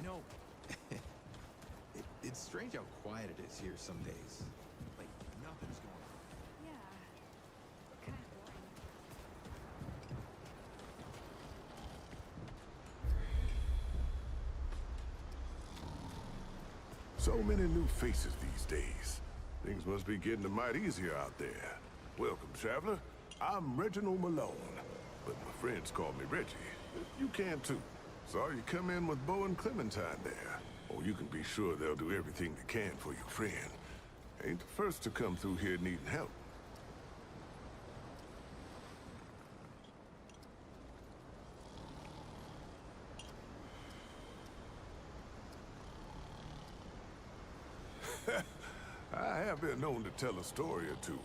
You know, it's strange how quiet it is here some days. Like, nothing's going on. Yeah. Kind of boring. So many new faces these days. Things must be getting a mite easier out there. Welcome, traveler. I'm Reginald Malone, but my friends call me Reggie. You can too. Saw you come in with Bo and Clementine there. Oh, you can be sure they'll do everything they can for your friend. Ain't the first to come through here needing help. I have been known to tell a story or two.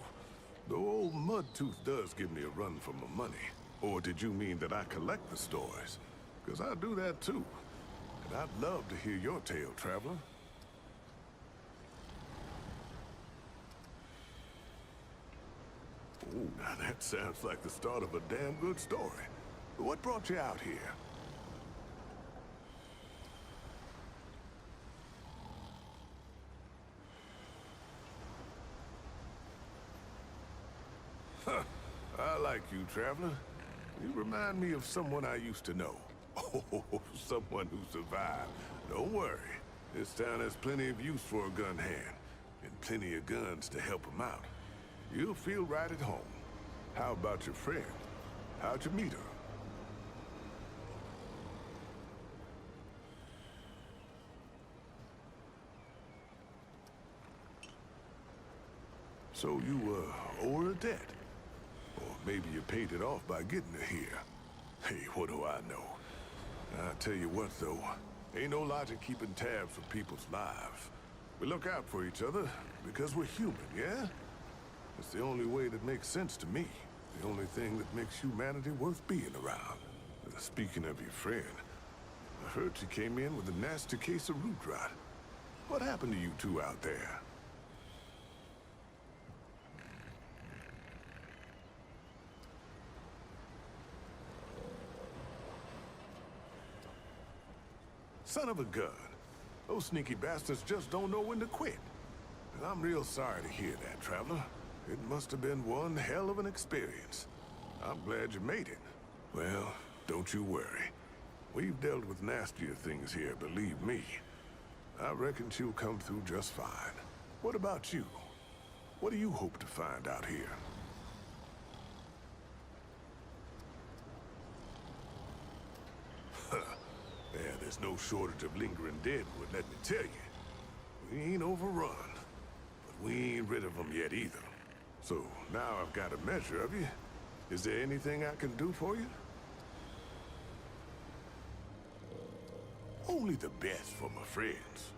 Though old Mudtooth does give me a run for my money. Or did you mean that I collect the stories? Because I do that too. And I'd love to hear your tale, traveler. Oh, now that sounds like the start of a damn good story. What brought you out here? I like you, traveler. You remind me of someone I used to know. Oh, someone who survived. Don't worry. This town has plenty of use for a gun hand, and plenty of guns to help him out. You'll feel right at home. How about your friend? How'd you meet her? So you, owe her a debt? Or maybe you paid it off by getting her here. Hey, what do I know? I tell you what, though. Ain't no logic keeping tabs for people's lives. We look out for each other because we're human, yeah? It's the only way that makes sense to me. The only thing that makes humanity worth being around. Speaking of your friend, I heard she came in with a nasty case of root rot. What happened to you two out there? Son of a gun. Those sneaky bastards just don't know when to quit. And I'm real sorry to hear that, traveler. It must have been one hell of an experience. I'm glad you made it. Well, don't you worry. We've dealt with nastier things here, believe me. I reckon she'll come through just fine. What about you? What do you hope to find out here? Yeah, there's no shortage of lingering deadwood, let me tell you. We ain't overrun, but we ain't rid of them yet either. So now I've got a measure of you. Is there anything I can do for you? Only the best for my friends.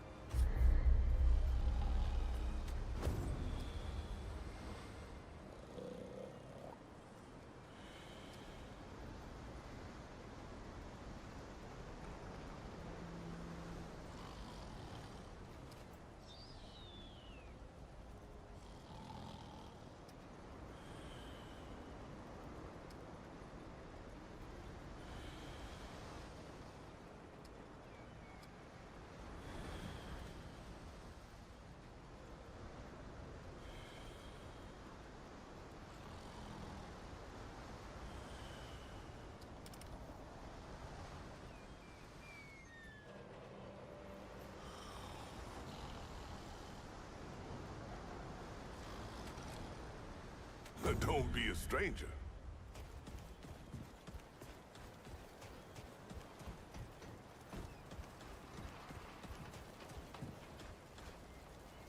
Don't be a stranger.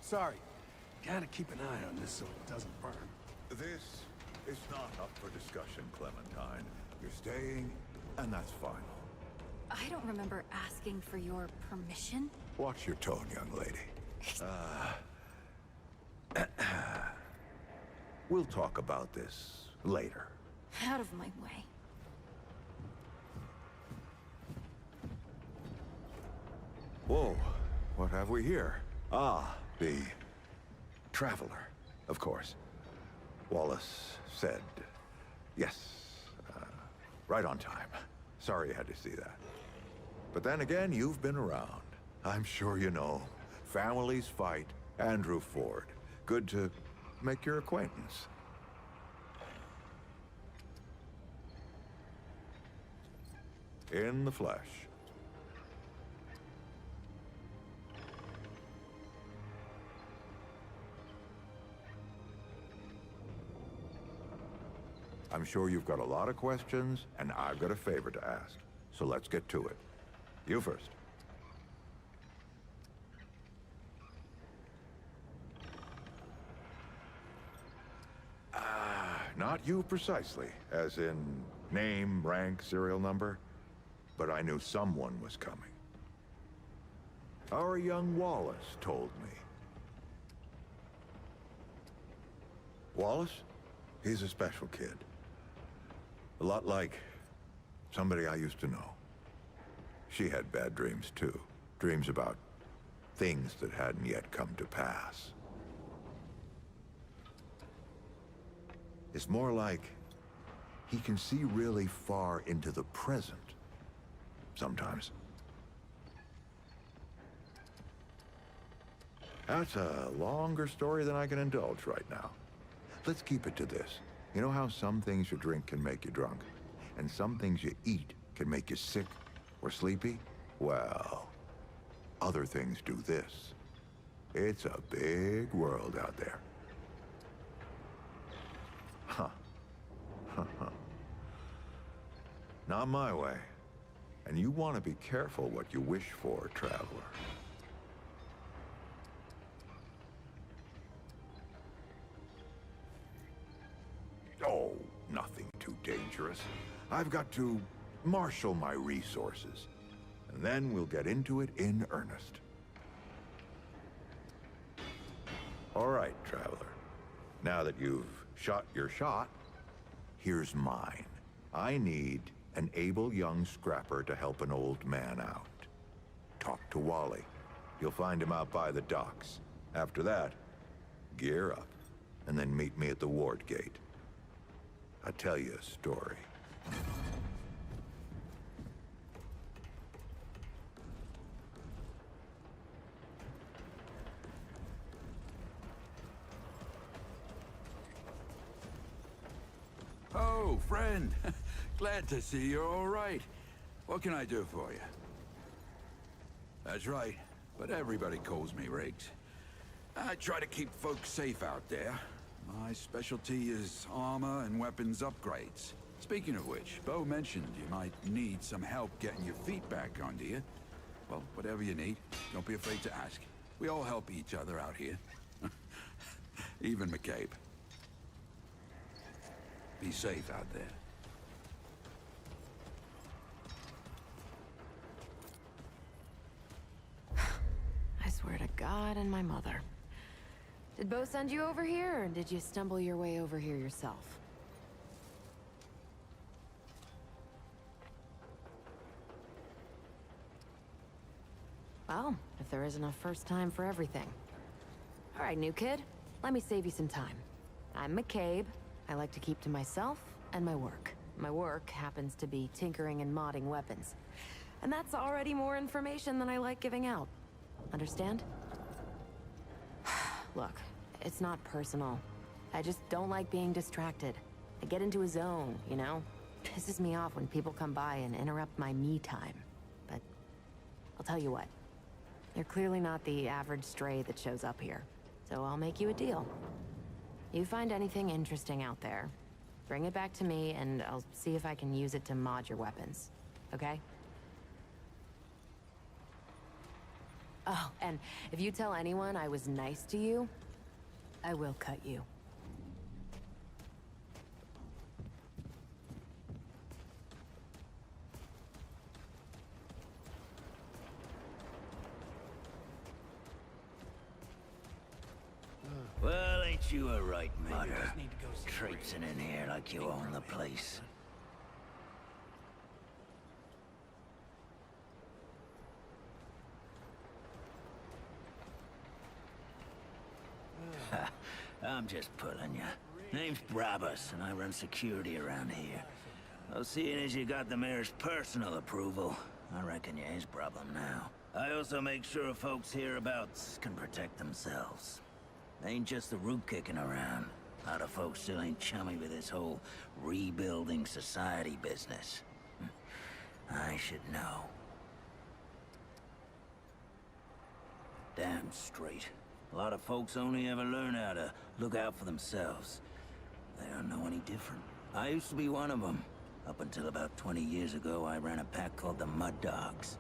Sorry. Gotta keep an eye on this so it doesn't burn. This is not up for discussion, Clementine. You're staying, and that's final. I don't remember asking for your permission. Watch your tone, young lady. We'll talk about this later. Out of my way. Whoa, what have we here? Ah, the Traveler, of course. Wallace said yes. Right on time. Sorry you had to see that. But then again, you've been around. I'm sure you know. Families fight. Andrew Ford. Good to make your acquaintance. In the flesh. I'm sure you've got a lot of questions, and I've got a favor to ask. So let's get to it. You first. Not you precisely, as in name, rank, serial number, but I knew someone was coming. Our young Wallace told me. Wallace? He's a special kid. A lot like somebody I used to know. She had bad dreams too. Dreams about things that hadn't yet come to pass. It's more like he can see really far into the present. Sometimes. That's a longer story than I can indulge right now. Let's keep it to this. You know how some things you drink can make you drunk, and some things you eat can make you sick or sleepy? Well, other things do this. It's a big world out there. Huh. Not my way. And you want to be careful what you wish for, traveler. Oh, nothing too dangerous. I've got to marshal my resources. And then we'll get into it in earnest. All right, traveler. Now that you've shot your shot, here's mine. I need an able young scrapper to help an old man out. Talk to Wally. You'll find him out by the docks. After that, gear up, and then meet me at the ward gate. I'll tell you a story. Oh, friend. Glad to see you're all right. What can I do for you? That's right, but everybody calls me Riggs. I try to keep folks safe out there. My specialty is armor and weapons upgrades. Speaking of which, Bo mentioned you might need some help getting your feet back under you. Well, whatever you need, don't be afraid to ask. We all help each other out here. Even McCabe. Be safe out there. I swear to God and my mother. Did Bo send you over here, or did you stumble your way over here yourself? Well, if there isn't a first time for everything. All right, new kid, let me save you some time. I'm McCabe. I like to keep to myself and my work. My work happens to be tinkering and modding weapons. And that's already more information than I like giving out. Understand? Look, it's not personal. I just don't like being distracted. I get into a zone, you know? Pisses me off when people come by and interrupt my me time. But I'll tell you what. You're clearly not the average stray that shows up here. So I'll make you a deal. You find anything interesting out there, bring it back to me and I'll see if I can use it to mod your weapons. Okay? Oh, and if you tell anyone I was nice to you, I will cut you. Well, ain't you a right mother? Traipsing in here like you own the place. I'm just pulling you. Name's Brabus, and I run security around here. Well, seeing as you got the mayor's personal approval, I reckon you're his problem now. I also make sure folks hereabouts can protect themselves. Ain't just the root kicking around. A lot of folks still ain't chummy with this whole rebuilding society business. I should know. Damn straight. A lot of folks only ever learn how to look out for themselves. They don't know any different. I used to be one of them. Up until about 20 years ago, I ran a pack called the Mud Dogs.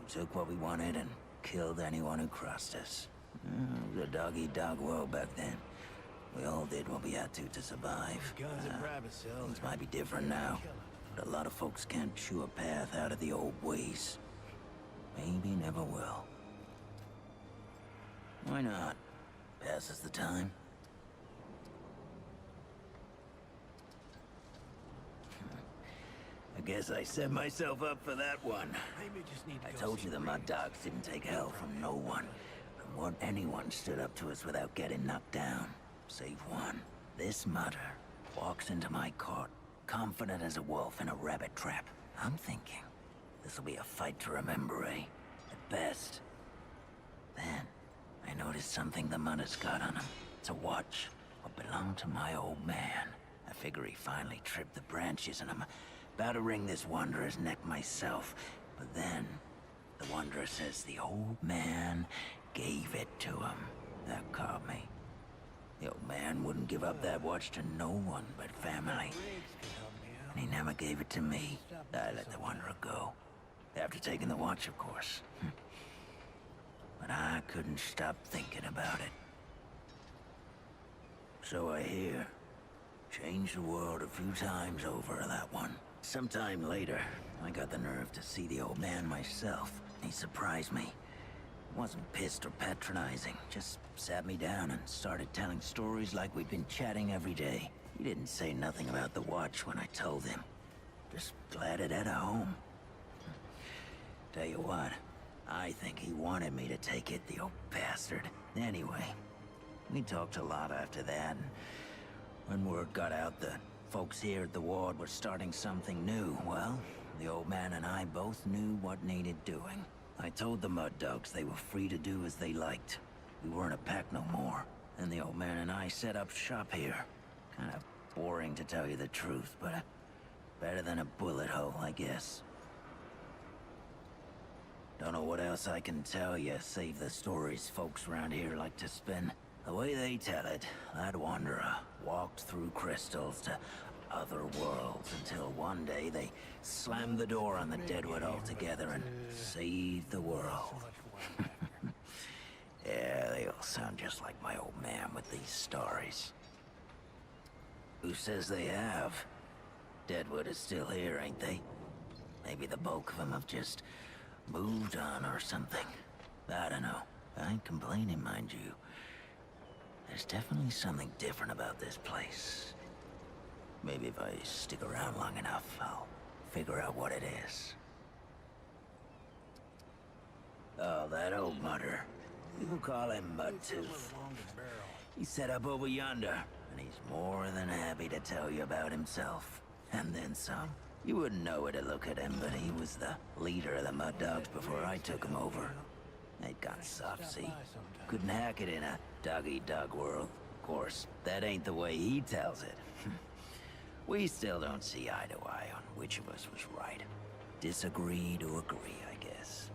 We took what we wanted and killed anyone who crossed us. It was a dog-eat-dog world back then. We all did what we had to survive. Things might be different now, but a lot of folks can't chew a path out of the old ways. Maybe never will. Why not? Passes the time. I guess I set myself up for that one. I told you the Mud Dogs didn't take hell from no one. And what anyone stood up to us without getting knocked down. Save one. This mudder walks into my court, confident as a wolf in a rabbit trap. I'm thinking, this'll be a fight to remember, eh? At best. Then, I noticed something the mudder's got on him. It's a watch. What belonged to my old man. I figure he finally tripped the branches and I'm about to wring this wanderer's neck myself. But then, the wanderer says the old man gave it to him. That caught me. The old man wouldn't give up that watch to no one but family. And he never gave it to me. I let the wanderer go. After taking the watch, of course. But I couldn't stop thinking about it. So I hear. Changed the world a few times over, that one. Sometime later, I got the nerve to see the old man myself. He surprised me. Wasn't pissed or patronizing, just sat me down and started telling stories like we'd been chatting every day. He didn't say nothing about the watch when I told him. Just glad it had a home. Tell you what, I think he wanted me to take it, the old bastard. Anyway, we talked a lot after that, and when word got out that folks here at the ward were starting something new, well, the old man and I both knew what needed doing. I told the Mud Dogs they were free to do as they liked. We weren't a pack no more, and the old man and I set up shop here. Kind of boring to tell you the truth, but better than a bullet hole, I guess. Don't know what else I can tell you, save the stories folks around here like to spin. The way they tell it, that wanderer walked through crystals to other worlds until one day they slammed the door on the Deadwood altogether and saved the world. Yeah, they all sound just like my old man with these stories. Who says they have? Deadwood is still here, ain't they? Maybe the bulk of them have just moved on or something. I don't know. I ain't complaining, mind you. There's definitely something different about this place. Maybe if I stick around long enough, I'll figure out what it is. Oh, that old mudder. People call him Mudtooth. He's set up over yonder, and he's more than happy to tell you about himself. And then some. You wouldn't know it to look at him, but he was the leader of the Mud Dogs before I took him over. They'd got soft, see? Couldn't hack it in a dog-eat-dog world. Of course, that ain't the way he tells it. We still don't see eye to eye on which of us was right. Disagree to agree, I guess.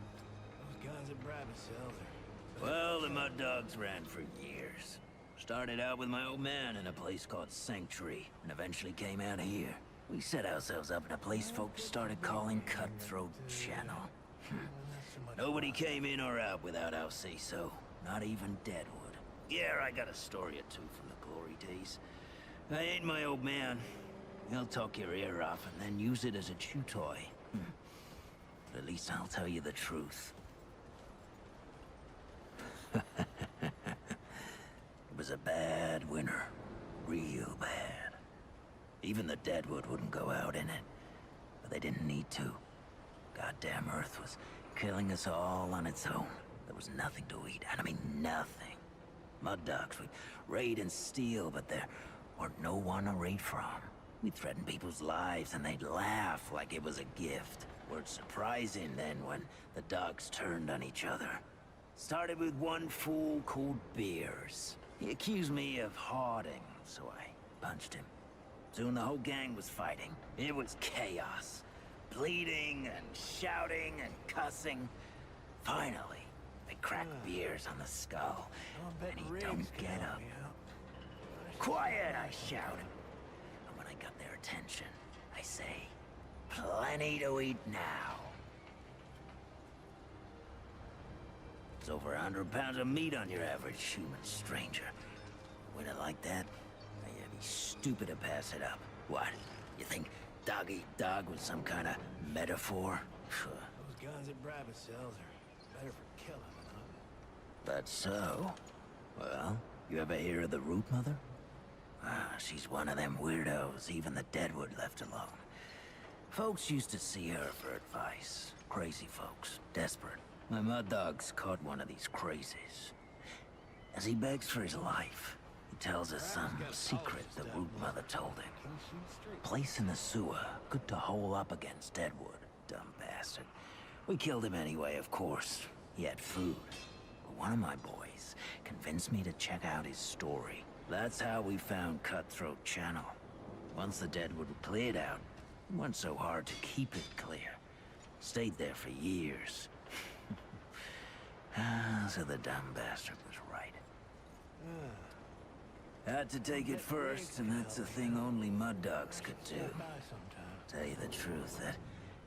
Those guns at Brabant sells are... Well, the Mud Dogs ran for years. Started out with my old man in a place called Sanctuary, and eventually came out here. We set ourselves up in a place folks started calling Cutthroat Channel. Nobody came in or out without our say-so, not even Deadwood. Yeah, I got a story or two from the glory days. I ain't my old man. He'll talk your ear off and then use it as a chew toy. But at least I'll tell you the truth. It was a bad winter. Real bad. Even the Deadwood wouldn't go out in it. But they didn't need to. Goddamn Earth was killing us all on its own. There was nothing to eat, and I mean nothing. Mud Dogs would raid and steal, but there weren't no one to raid from. We'd threaten people's lives, and they'd laugh like it was a gift. Weren't surprising then when the dogs turned on each other. Started with one fool called Beers. He accused me of hoarding, so I punched him. Soon the whole gang was fighting. It was chaos. Bleeding and shouting and cussing. Finally, they cracked Beers on the skull, and he don't get up. Quiet, I shout. And when I got their attention, I say, plenty to eat now. It's over 100 pounds of meat on your average human stranger. With it like that, you'd be stupid to pass it up. What? You think dog eat dog was some kind of metaphor? Those guns that Brabus sells are better for killing than hunting. That's so. Well, you ever hear of the Root Mother? She's one of them weirdos even the Deadwood left alone. Folks used to see her for advice. Crazy folks, desperate. My mud dog's caught one of these crazies. As he begs for his life, he tells us some secret the Root Mother told him. Place in the sewer, good to hole up against Deadwood, dumb bastard. We killed him anyway, of course. He had food. But one of my boys convinced me to check out his story. That's how we found Cutthroat Channel. Once the Deadwood cleared out, it wasn't so hard to keep it clear. Stayed there for years. So the dumb bastard was right. Had to take it first, and that's a thing only mud dogs could do. Tell you the truth, that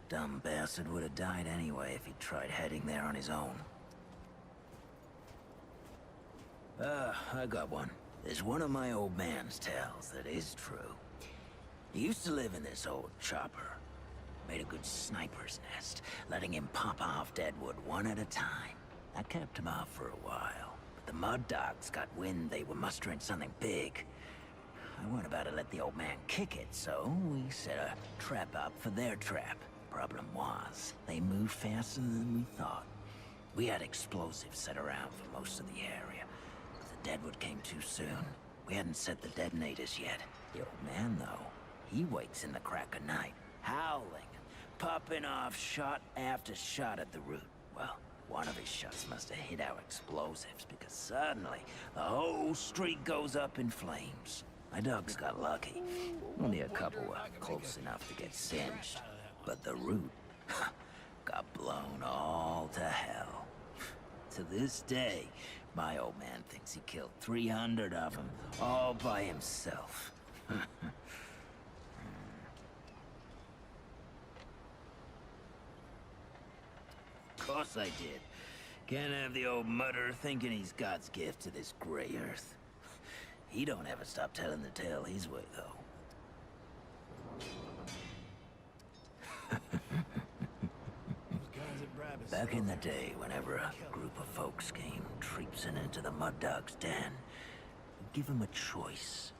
dumb bastard would have died anyway if he tried heading there on his own. I got one. There's one of my old man's tales that is true. He used to live in this old chopper. Made a good sniper's nest, letting him pop off Deadwood one at a time. I kept him off for a while, but the mud dogs got wind they were mustering something big. I weren't about to let the old man kick it, so we set a trap up for their trap. Problem was, they moved faster than we thought. We had explosives set around for most of the area, but the Deadwood came too soon. We hadn't set the detonators yet. The old man, though, he wakes in the crack of night, howling, popping off shot after shot at the Root. Well, one of his shots must have hit our explosives, because suddenly, the whole street goes up in flames. My dogs got lucky. Only a couple were close enough to get singed. But the Root got blown all to hell. To this day, my old man thinks he killed 300 of them, all by himself. Of course I did. Can't have the old mutter thinking he's God's gift to this gray earth. He don't ever stop telling the tale his way, though. Back in the day, whenever a group of folks came traipsing into the mud dog's den, we'd give them a choice.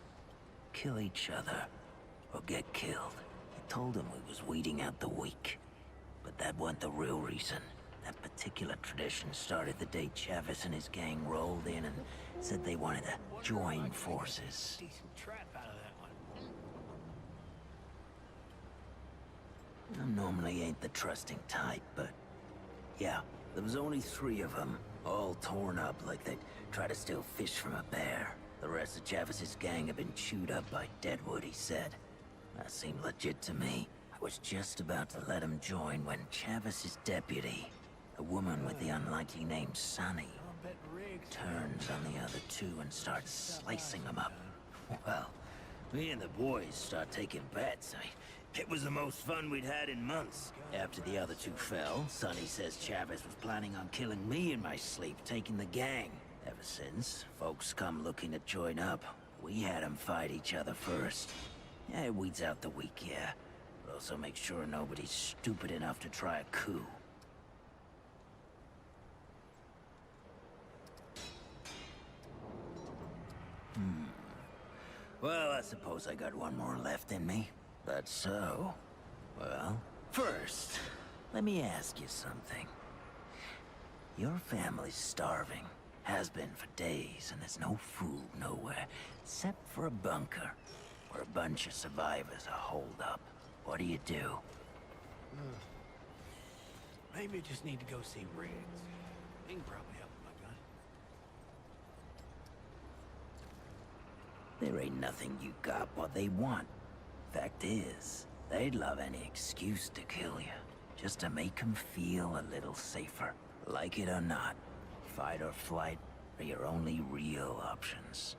Kill each other, or get killed. He told them we was weeding out the weak. But that wasn't the real reason. That particular tradition started the day Chavis and his gang rolled in and said they wanted to join forces. I normally ain't the trusting type, but yeah, there was only 3 of them, all torn up like they'd try to steal fish from a bear. The rest of Chavis's gang had been chewed up by Deadwood, he said. That seemed legit to me. I was just about to let him join when Chavis's deputy, a woman with the unlikely name Sunny, turns on the other 2 and starts slicing them up. Well, me and the boys start taking bets. It was the most fun we'd had in months. After the other 2 fell, Sunny says Chavis was planning on killing me in my sleep, taking the gang. Ever since, folks come looking to join up. We had them fight each other first. Yeah, it weeds out the weak, yeah. But also makes sure nobody's stupid enough to try a coup. Well, I suppose I got one more left in me. That's so. Well, first, let me ask you something. Your family's starving. Has been for days, and there's no food nowhere, except for a bunker, where a bunch of survivors are holed up. What do you do? Maybe you just need to go see Riggs. He can probably help with my gun. There ain't nothing you got what they want. Fact is, they'd love any excuse to kill you. Just to make them feel a little safer. Like it or not, fight or flight are your only real options.